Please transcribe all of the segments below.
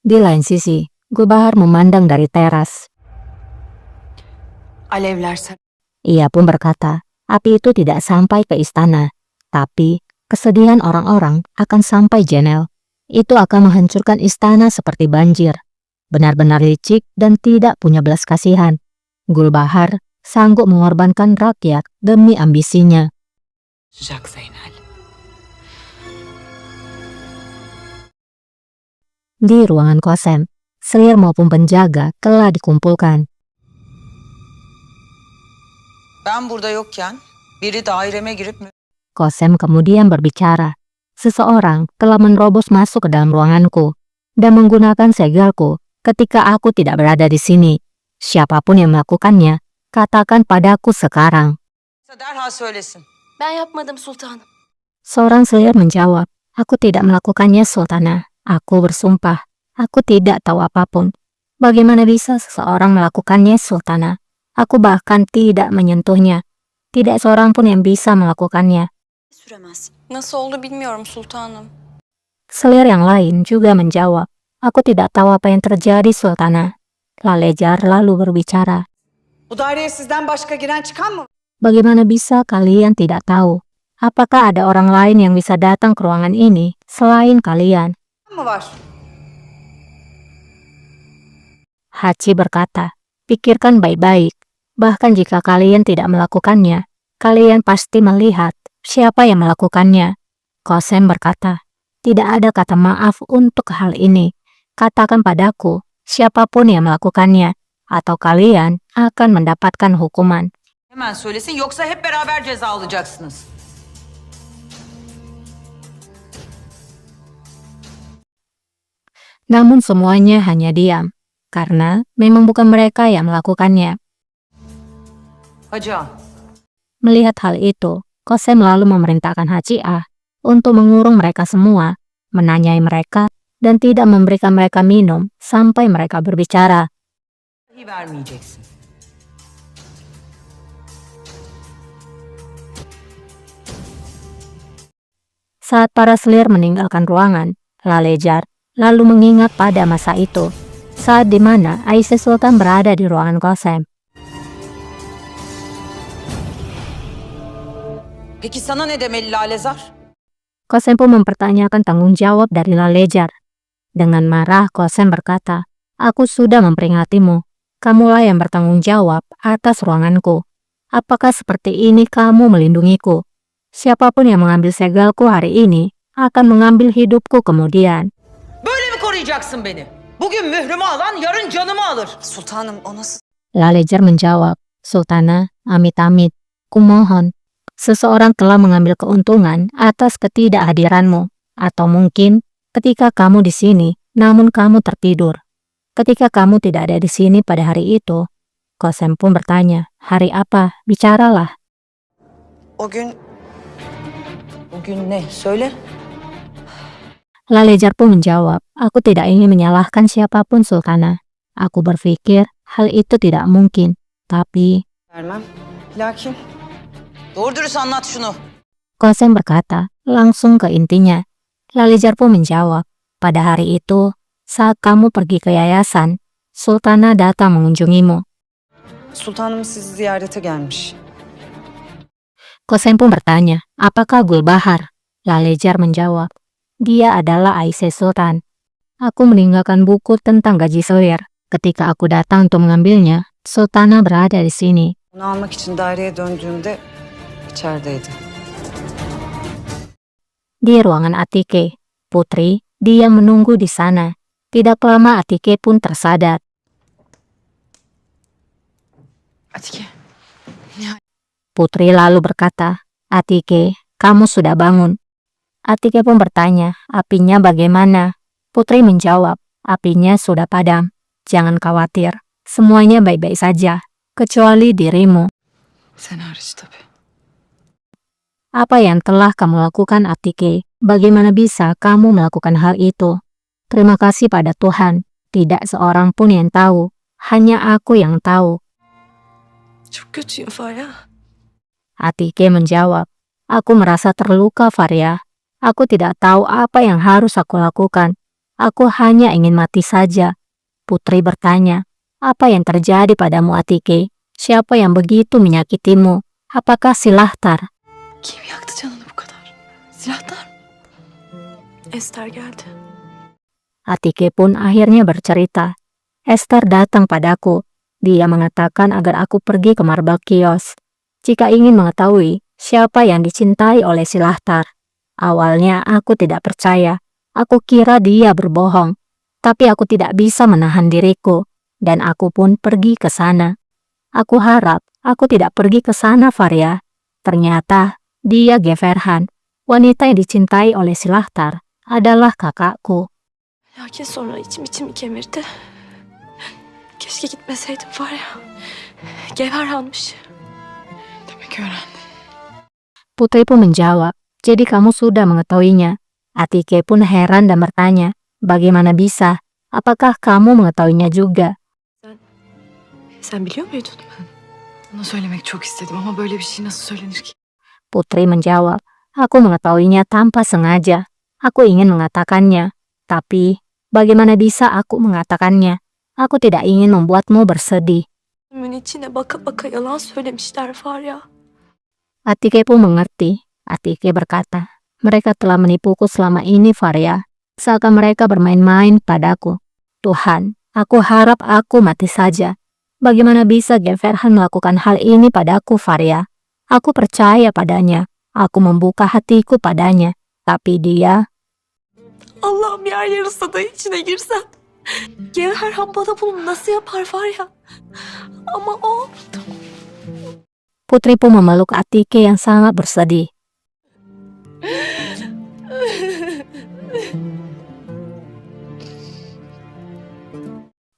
Di lain sisi, Gulbahar memandang dari teras. Alevler sar. Ia pun berkata, api itu tidak sampai ke istana, tapi kesedihan orang-orang akan sampai Jenel. Itu akan menghancurkan istana seperti banjir. Benar-benar licik dan tidak punya belas kasihan. Gulbahar sanggup mengorbankan rakyat demi ambisinya. Jack Zeynel. Di ruangan Qasem, selir maupun penjaga telah dikumpulkan. Ben burada yokken biri daireme girip Qasem kemudian berbicara. Seseorang telah menerobos masuk ke dalam ruanganku dan menggunakan segelku ketika aku tidak berada di sini. Siapapun yang melakukannya, katakan padaku sekarang. derhal söylesin. Ben yapmadım sultanım. Seorang selir menjawab, aku tidak melakukannya, Sultanah. Aku bersumpah, aku tidak tahu apapun. Bagaimana bisa seseorang melakukannya, Sultanah? Aku bahkan tidak menyentuhnya. Tidak seorang pun yang bisa melakukannya. Süremez. Nasıl oldu bilmiyorum sultanım. Selir yang lain juga menjawab, aku tidak tahu apa yang terjadi, Sultanah. Lalejar lalu berbicara, Bu daireye sizden başka giren çıkan mı? bagaimana bisa kalian tidak tahu? Apakah ada orang lain yang bisa datang ke ruangan ini selain kalian? Mı var? Hachi berkata, pikirkan baik-baik. Bahkan jika kalian tidak melakukannya, kalian pasti melihat siapa yang melakukannya. Qasem berkata, tidak ada kata maaf untuk hal ini. Katakan padaku, siapapun yang melakukannya, atau kalian akan mendapatkan hukuman. Hemen söylesin yoksa hep beraber ceza alacaksınız. Namun semuanya hanya diam, karena memang bukan mereka yang melakukannya. Hacı Ağa, Melihat hal itu, Qasem lalu memerintahkan Haji Ah untuk mengurung mereka semua, menanyai mereka, dan tidak memberikan mereka minum sampai mereka berbicara. dahi vermeyeceksin. Saat para selir meninggalkan ruangan, Lalejar lalu mengingat pada masa itu, saat dimana Aisyah Sultan berada di ruangan Qasem. Peki sana ne demeli Lalezar? Qasem pun mempertanyakan tanggung jawab dari Lalejar. Dengan marah, Qasem berkata, aku sudah memperingatmu. Kamulah yang bertanggung jawab atas ruanganku. Apakah seperti ini kamu melindungiku? Siapapun yang mengambil segelku hari ini akan mengambil hidupku kemudian. Böyle mi koruyacaksın beni? Bugün mührümü alan yarın canımı alır. Sultanım o nasıl? Lalejar menjawab, Sultanah, amit-amit, kumohon. Seseorang telah mengambil keuntungan atas ketidakhadiranmu. Atau mungkin ketika kamu di sini, namun kamu tertidur. Ketika kamu tidak ada di sini pada hari itu, Qasem pun bertanya, hari apa? Bicaralah. O gün... Bugün ne? Söyle. Lalejar pun menjawab, aku tidak ingin menyalahkan siapapun, Sultanah. Aku berpikir hal itu tidak mungkin, tapi... Vermem. Lakin... Doğru dürüst anlat şunu. Qasem berkata, langsung ke intinya. Lalejar pun menjawab, pada hari itu, saat kamu pergi ke yayasan, Sultanah datang mengunjungimu. Sultanım sizi ziyarete gelmiş. Qasem pun bertanya, apakah Gulbahar? Lalejar menjawab, dia adalah Aisyah Sultan. Aku meninggalkan buku tentang gaji selir. Ketika aku datang untuk mengambilnya, Sultanah berada di sini. Onu almak için daireye döndüğümde içerideydi. Di ruangan Atike, Putri, dia menunggu di sana. Tidak lama Atike pun tersadar. Atike. Putri lalu berkata, Atike, kamu sudah bangun. Atike pun bertanya, apinya bagaimana? Putri menjawab, apinya sudah padam. Jangan khawatir, semuanya baik-baik saja, kecuali dirimu. Sen hariç tabii. Apa yang telah kamu lakukan, Atike? Bagaimana bisa kamu melakukan hal itu? Terima kasih pada Tuhan, tidak seorang pun yang tahu, hanya aku yang tahu. Çok kötüyüm Farya. Atike menjawab, aku merasa terluka, Faria. Aku tidak tahu apa yang harus aku lakukan. Aku hanya ingin mati saja. Putri bertanya, apa yang terjadi padamu Atike? Siapa yang begitu menyakitimu? Apakah Silahtar? Kim yaktı canını bu kadar? Silahtar. Ester geldi. Atike pun akhirnya bercerita. Esther datang padaku. Dia mengatakan agar aku pergi ke Marble Kios. Jika ingin mengetahui siapa yang dicintai oleh Silahtar. Awalnya aku tidak percaya. Aku kira dia berbohong. Tapi aku tidak bisa menahan diriku. Dan aku pun pergi ke sana. Aku harap aku tidak pergi ke sana, Faria. Ternyata dia Geverhan. Wanita yang dicintai oleh Silahtar adalah kakakku. Lakin sonra içimi kemirdi. Keşke gitmeseydim var ya. Geverhanmış. Demek öğrendim. Putri pun menjawab, jadi kamu sudah mengetahuinya. Atike pun heran dan bertanya, bagaimana bisa? Apakah kamu mengetahuinya juga? Sen biliyor muydun? Ona söylemek çok istedim ama böyle bir şey nasıl söylenir ki? Putri menjawab, aku mengetahuinya tanpa sengaja. Aku ingin mengatakannya. Tapi, bagaimana bisa aku mengatakannya? Aku tidak ingin membuatmu bersedih. içine baka baka yalan söylemişler Farya. Atike pun mengerti. Atike berkata, mereka telah menipuku selama ini, Faria. Seakan mereka bermain-main padaku. Tuhan, aku harap aku mati saja. Bagaimana bisa Geverhan melakukan hal ini padaku, Faria? Aku percaya padanya. Aku membuka hatiku padanya. Tapi dia... Allah'ım yer yarılsa da içine girsem. Geverhan bana bunu nasıl yapar Farya? Ama o... Putri pun memeluk Atike yang sangat bersedih.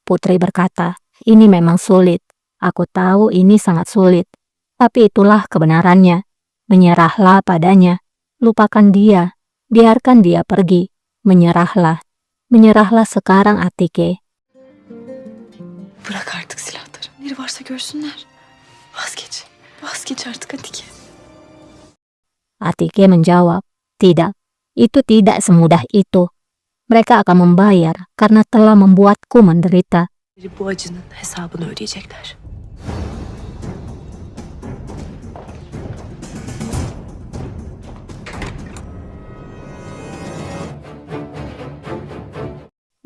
Putri berkata, ini memang sulit. Aku tahu ini sangat sulit. Tapi itulah kebenarannya. Menyerahlah padanya. Lupakan dia. Biarkan dia pergi. Menyerahlah. Menyerahlah sekarang Atike. Bırak artık silahları. Biri varsa görsünler. Vazgeç. Vazgeç artık Atike. Atike menjawab, tidak. Itu tidak semudah itu. Mereka akan membayar karena telah membuatku menderita. Bu acının hesabını ödeyecekler.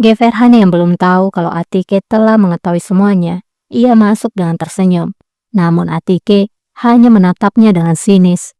Geverhan yang belum tahu kalau Atike telah mengetahui semuanya, ia masuk dengan tersenyum. Namun Atike hanya menatapnya dengan sinis.